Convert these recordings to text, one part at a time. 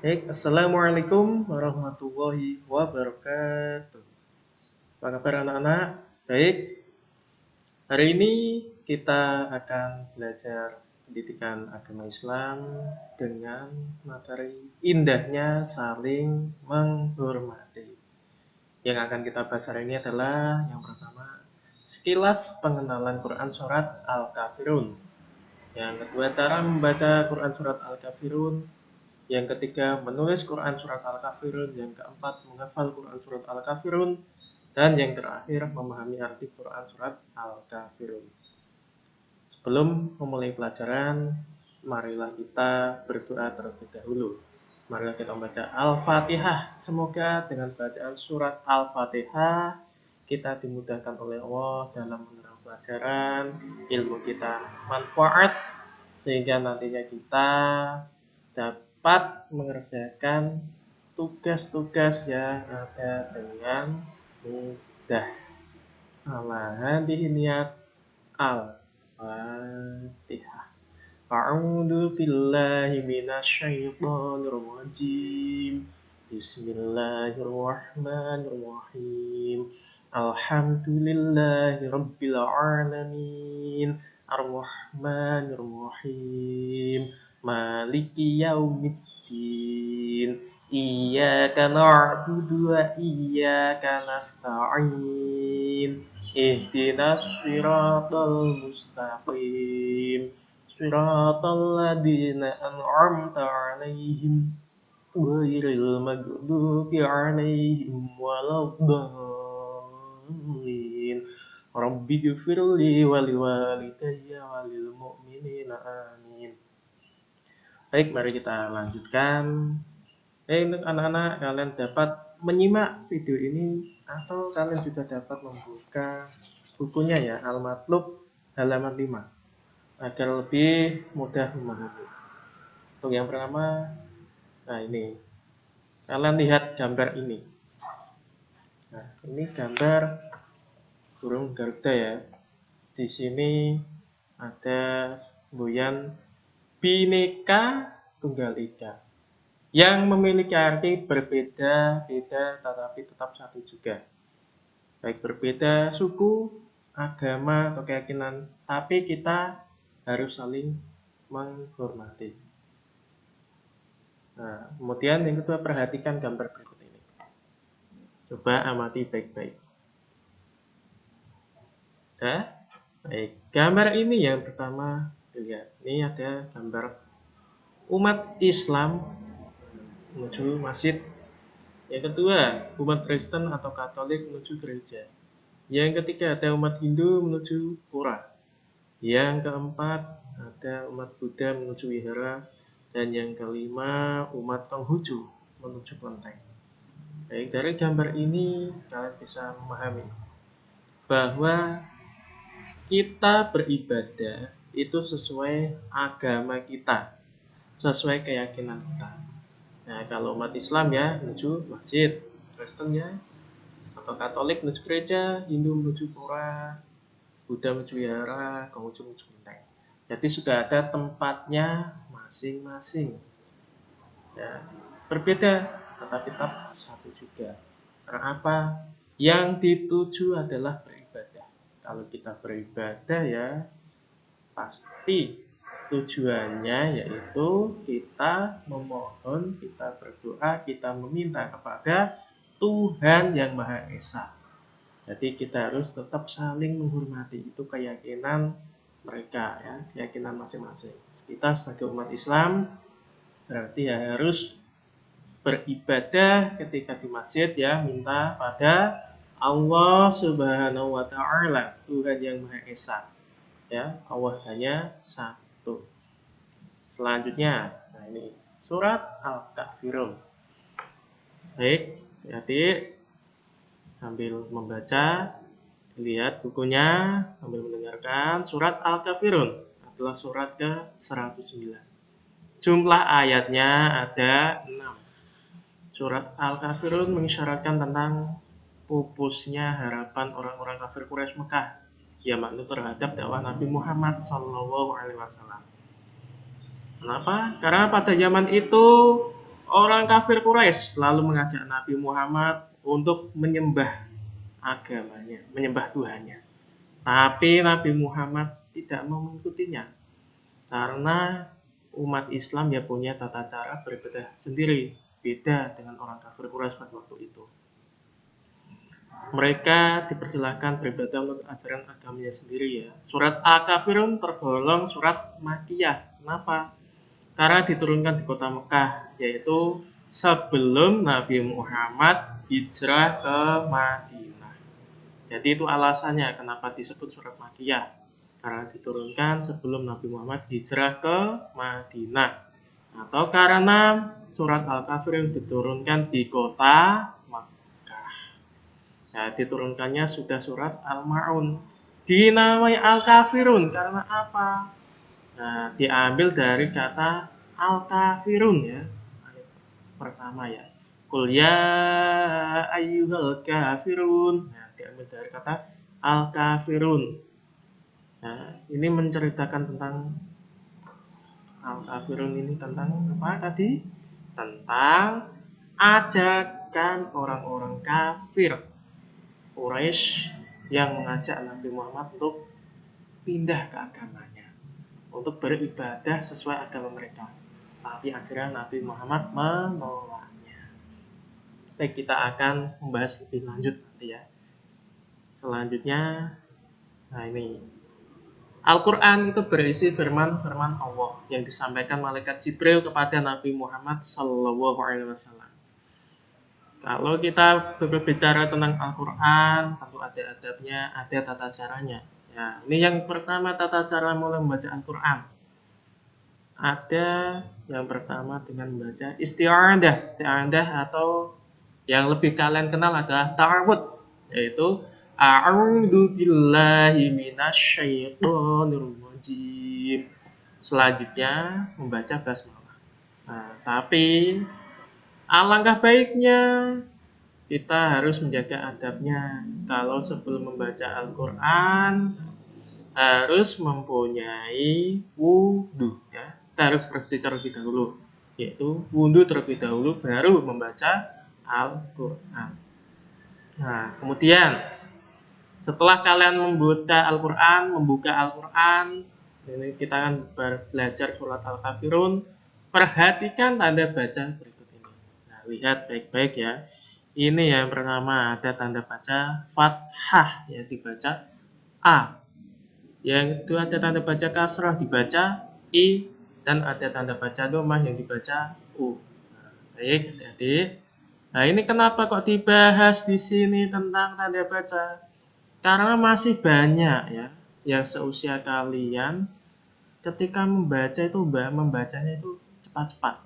Baik, Assalamualaikum warahmatullahi wabarakatuh. Apa kabar anak-anak? Baik, hari ini kita akan belajar pendidikan agama Islam dengan materi indahnya saling menghormati. Yang akan kita bahas hari ini adalah yang pertama, sekilas pengenalan Quran Surat Al-Kafirun. Yang kedua, cara membaca Quran Surat Al-Kafirun. Yang ketiga, menulis Quran Surat Al-Kafirun. Yang keempat, menghafal Quran Surat Al-Kafirun. Dan yang terakhir, memahami arti Quran Surat Al-Kafirun. Sebelum memulai pelajaran, marilah kita berdoa terlebih dahulu. Marilah kita membaca Al-Fatihah. Semoga dengan bacaan surat Al-Fatihah kita dimudahkan oleh Allah dalam menerang pelajaran, ilmu kita manfaat, sehingga nantinya kita dapat mengerjakan tugas-tugas yang ada dengan mudah. Ala hadhihi niyat Al-Fatihah. A'udzu billahi minasyaitonir rajim. Bismillahirrahmanirrahim. Alhamdulillahi rabbil alamin. Ar-Rahmanir-Rahim. Maliki yaumiddin. Iyyaka na'budu wa iyyaka nasta'in. Ihdinas siratal mustaqim. Siratal ladzina an'amta 'alaihim ghairil maghdubi 'alaihim waladdallin. Rabbighfirli wa liwalidayya wa lil mu'minina amin. Baik, mari kita lanjutkan. Untuk anak-anak, kalian dapat menyimak video ini atau kalian juga dapat membuka bukunya ya, Al-Matlub halaman 5 agar lebih mudah memahami. Untuk yang pertama, nah ini, kalian lihat gambar ini. Nah, ini gambar burung garuda ya. Di sini ada semboyan Bhinneka Tunggal Ika yang memiliki arti berbeda-beda tetapi tetap satu juga. Baik berbeda suku, agama, atau keyakinan, tapi kita harus saling menghormati. Nah, kemudian yang kedua, perhatikan gambar berikut ini. Coba amati baik-baik. Sudah? Baik, gambar ini yang pertama dilihat. Ini ada gambar umat Islam menuju masjid. Yang kedua, umat Kristen atau Katolik menuju gereja. Yang ketiga, ada umat Hindu menuju pura. Yang keempat, ada umat Buddha menuju wihara. Dan yang kelima, umat Konghucu menuju kelenteng. Baik, dari gambar ini kalian bisa memahami bahwa kita beribadah itu sesuai agama kita, sesuai keyakinan kita. Nah, kalau umat Islam ya menuju masjid, Kristen ya atau Katolik menuju gereja, Hindu menuju pura, Buddha menuju wihara, Konghucu menuju kelenteng. Jadi sudah ada tempatnya masing-masing. Ya, berbeda tetapi tetap satu juga. Karena apa? Yang dituju adalah beribadah. Kalau kita beribadah ya pasti tujuannya yaitu kita memohon, kita berdoa, kita meminta kepada Tuhan yang Maha Esa. Jadi kita harus tetap saling menghormati, itu keyakinan mereka ya, keyakinan masing-masing. Kita sebagai umat Islam berarti ya harus beribadah ketika di masjid ya, minta pada Allah Subhanahu wa taala, Tuhan yang Maha Esa. Ya, Allah hanya satu. Selanjutnya, nah ini surat Al-Kafirun. Baik, jadi sambil membaca, lihat bukunya, sambil mendengarkan surat Al-Kafirun adalah surat ke-109. Jumlah ayatnya ada 6. Surat Al-Kafirun mengisyaratkan tentang pupusnya harapan orang-orang kafir Quraisy Mekah ya makna terhadap dakwah Nabi Muhammad SAW. Kenapa? Karena pada zaman itu Orang kafir Quraisy lalu mengajak Nabi Muhammad untuk menyembah agamanya, menyembah Tuhannya. Tapi Nabi Muhammad tidak mau mengikutinya karena umat Islam ya punya tata cara beribadah sendiri, beda dengan orang kafir Quraisy pada waktu itu. Mereka dipersilahkan beribadah menurut ajaran agamanya sendiri ya. Surat Al-Kafirun tergolong surat Makkiyah. Kenapa? Karena diturunkan di kota Mekah, yaitu sebelum Nabi Muhammad hijrah ke Madinah. Jadi itu alasannya kenapa disebut surat Makkiyah. Karena diturunkan sebelum Nabi Muhammad hijrah ke Madinah. Atau karena surat Al-Kafirun diturunkan di kota Mekah. Nah, diturunkannya sudah surat Al-Ma'un. Dinamai Al-Kafirun karena apa? Nah, diambil dari kata Al-Kafirun ya. Ayat pertama ya. Qul ya ayyuhal kafirun. Nah, diambil dari kata Al-Kafirun. Nah, ini menceritakan tentang Al-Kafirun ini tentang apa tadi? Tentang ajakan orang-orang kafir Quraisy yang mengajak Nabi Muhammad untuk pindah ke agamanya, untuk beribadah sesuai agama mereka. Tapi akhirnya Nabi Muhammad menolaknya. Baik, kita akan membahas lebih lanjut nanti ya. Selanjutnya, nah ini Al-Quran itu berisi firman-firman Allah yang disampaikan malaikat Jibril kepada Nabi Muhammad SAW. Kalau kita berbicara tentang Al-Quran, tentu ada adabnya, ada tata caranya. Ya, ini yang pertama tata cara mulai membaca Al-Quran. Ada yang pertama dengan membaca isti'adah atau yang lebih kalian kenal adalah ta'awud, yaitu a'udzu billahi minasyaitonir rajim. Selanjutnya membaca basmalah. Nah, tapi alangkah baiknya kita harus menjaga adabnya. Kalau sebelum membaca Al-Quran harus mempunyai wudhu ya. Kita harus bersih terlebih dahulu, yaitu wudhu terlebih dahulu baru membaca Al-Quran. Nah, kemudian setelah kalian membaca Al-Quran, membuka Al-Quran, ini kita akan belajar surat Al-Kafirun. Perhatikan tanda baca berikut ini. Nah, lihat baik-baik ya. Ini yang pertama ada tanda baca fathah ya, dibaca A. Yang kedua ada tanda baca kasrah dibaca I, dan ada tanda baca dhammah yang dibaca U. Nah, baik, adik-adik. Nah, ini kenapa kok dibahas di sini tentang tanda baca? Karena masih banyak ya yang seusia kalian ketika membaca itu membacanya itu cepat-cepat.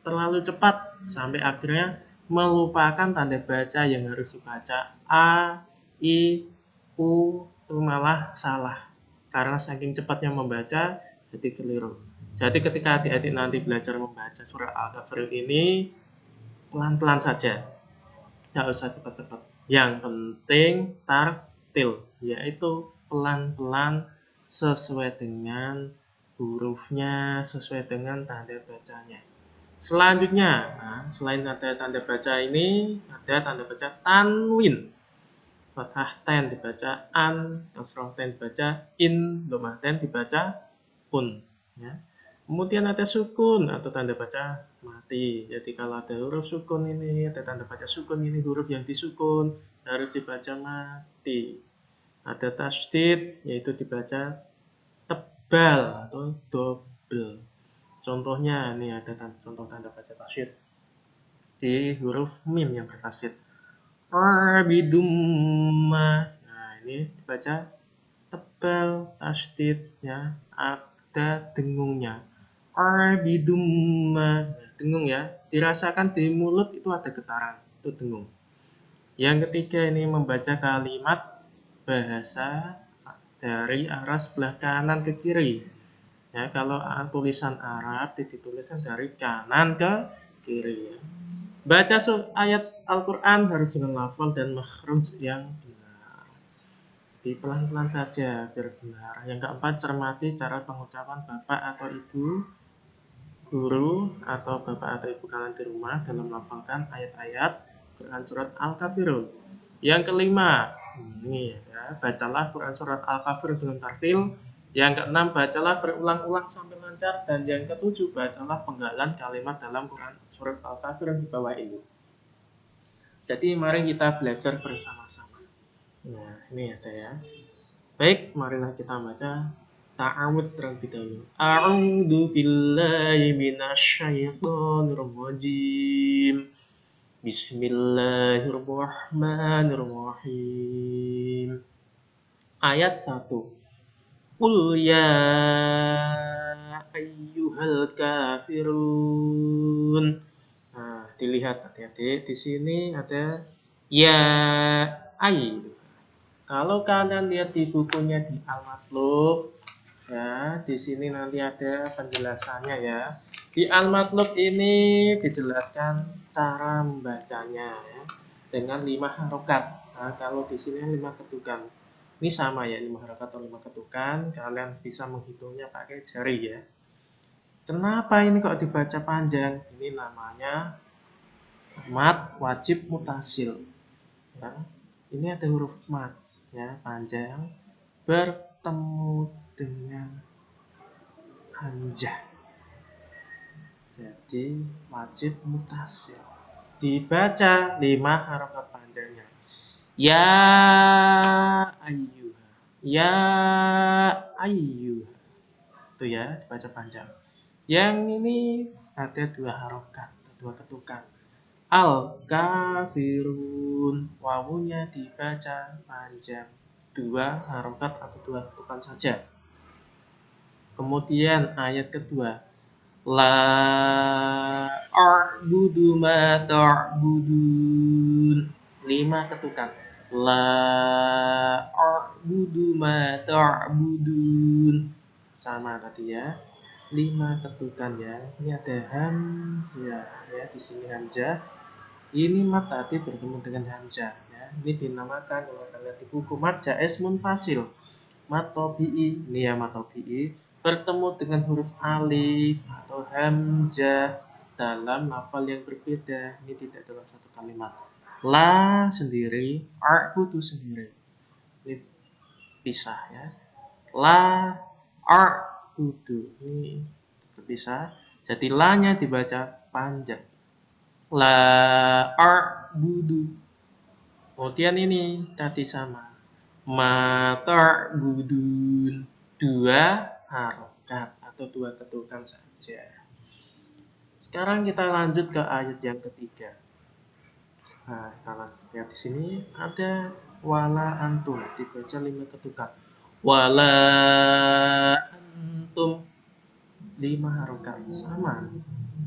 Terlalu cepat sampai akhirnya melupakan tanda baca yang harus dibaca A, I, U, itu malah salah. Karena saking cepatnya membaca, jadi keliru. Jadi ketika adik-adik nanti belajar membaca surah Al-Kafirun ini, pelan-pelan saja. Tidak usah cepat-cepat. Yang penting tartil, yaitu pelan-pelan sesuai dengan hurufnya, sesuai dengan tanda bacanya. Selanjutnya, nah, selain ada tanda baca ini, ada tanda baca tanwin. Fathah ten dibaca an, kasroh ten dibaca in, dhammah ten dibaca un. Ya. Kemudian ada sukun atau tanda baca mati. Jadi kalau ada huruf sukun ini, ada tanda baca sukun ini, huruf yang disukun harus dibaca mati. Ada tasydid, yaitu dibaca tebal atau double. Contohnya ini ada contoh tanda baca tasydid di huruf mim yang bertasydid. Arbidumma. Nah, ini dibaca tebal tasydid ya, ada dengungnya. Arbidumma. Nah, dengung ya, dirasakan di mulut itu ada getaran, itu dengung. Yang ketiga ini membaca kalimat bahasa dari arah sebelah kanan ke kiri. Ya, kalau tulisan Arab dituliskan dari kanan ke kiri ya. Baca ayat Al-Quran harus dengan lafal dan makhraj yang benar. Jadi pelan-pelan saja biar benar. Yang keempat, cermati cara pengucapan bapak atau ibu guru atau bapak atau ibu kalian di rumah dalam melafalkan ayat-ayat Quran surat Al-Kafirun. Yang kelima, ini ya, bacalah Quran surat Al-Kafirun dengan tartil. Yang keenam, bacalah berulang-ulang sampai lancar. Dan yang ketujuh, bacalah penggalan kalimat dalam Quran surat Al-Kafirun di bawah ini. Jadi mari kita belajar bersama-sama. Nah, ini ada ya. Baik, marilah kita baca ta'awud terlebih dahulu. A'udzu billahi minasyaitonir rajim. Bismillahirrahmanirrahim. Ayat 1. Qul ya ayyuhal kafirun. Nah, dilihat adik-adik, di sini ada ya ayyuh. Kalau kalian lihat di bukunya di Al-Matlub, ya, di sini nanti ada penjelasannya ya. Di Al-Matlub ini dijelaskan cara membacanya ya, dengan 5 harokat. Nah, kalau di sini 5 ketukan. Ini sama ya, 5 harokat atau 5 ketukan. Kalian bisa menghitungnya pakai jari ya. Kenapa ini kok dibaca panjang? Ini namanya mad wajib mutasil. Ya. Ini ada huruf mad ya, panjang bertemu dengan hamzah. Jadi wajib mutasil. Dibaca 5 harokat panjangnya. Ya ayyuha. Ya ayyuha. Itu ya, dibaca panjang. Yang ini ada 2 harokat, 2 ketukan. Al-kafirun, wawunya dibaca panjang, 2 harokat atau 2 ketukan saja. Kemudian ayat kedua, la a'budu ma ta'budun, 5 ketukan. La a'budu ma ta'budun, sama tadi ya, 5 ketukan ya. Ini ada hamzah ya, di sini hamzah. Ini mad tadi bertemu dengan hamzah ya. Ini dinamakan kalau kita lihat di buku mad jaiz munfasil. Mad tabi'i, ini ya mad tabi'i bertemu dengan huruf alif atau hamzah dalam lafal yang berbeda. Ini tidak dalam satu kalimat. La sendiri, a'budu sendiri. Ini pisah ya. La a'budu ini terpisah. Jadi la-nya dibaca panjang. La a'budu. Kemudian ini tadi sama. Ma ta'budun. 2 harokat atau 2 ketukan saja. Sekarang kita lanjut ke ayat yang ketiga. Nah, kalau lihat di sini ada wala antum, dibaca 5 ketukan. Wala antum, 5 harokat, sama.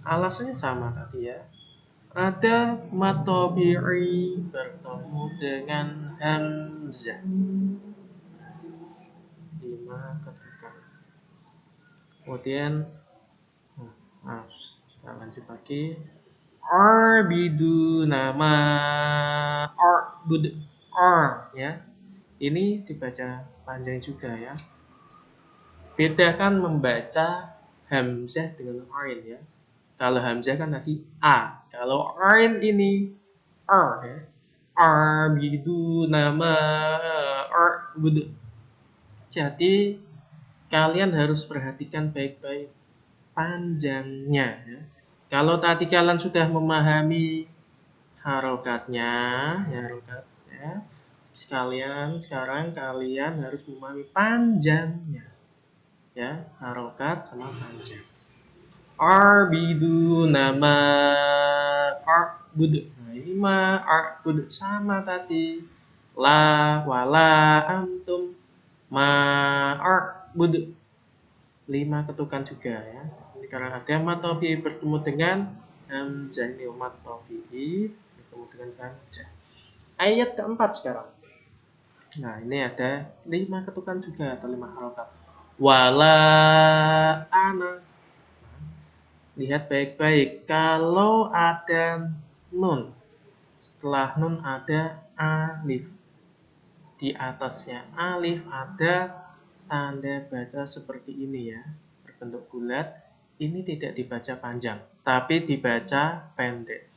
Alasannya sama tadi ya. Ada matobi'i bertemu dengan hamzah, 5 ketukan. Kemudian kita lanjut lagi. Arbidu nama arbud ya. Ini dibaca panjang juga ya. Bedakan membaca hamzah dengan ain ya. Kalau hamzah kan tadi a, kalau ain ini r ya. Arbidu nama arbud. Jadi kalian harus perhatikan baik-baik panjangnya ya. Kalau tadi kalian sudah memahami harokatnya, ya harokatnya, sekarang kalian harus memahami panjangnya ya, harokat sama panjang. Arbidu nama arbud. Nah, ini ma arbud sama tadi. La wala antum ma arbud. 5 ketukan juga ya. Ini karena ada matobi bertemu dengan hamzah, ini matobi bertemu dengan hamzah. Ayat keempat sekarang. Nah, ini ada 5 ketukan juga atau 5 harokat. Wala ana. Lihat baik-baik. Kalau ada nun, setelah nun ada alif. Di atasnya alif ada tanda baca seperti ini ya, berbentuk bulat. ini tidak dibaca panjang, tapi dibaca pendek.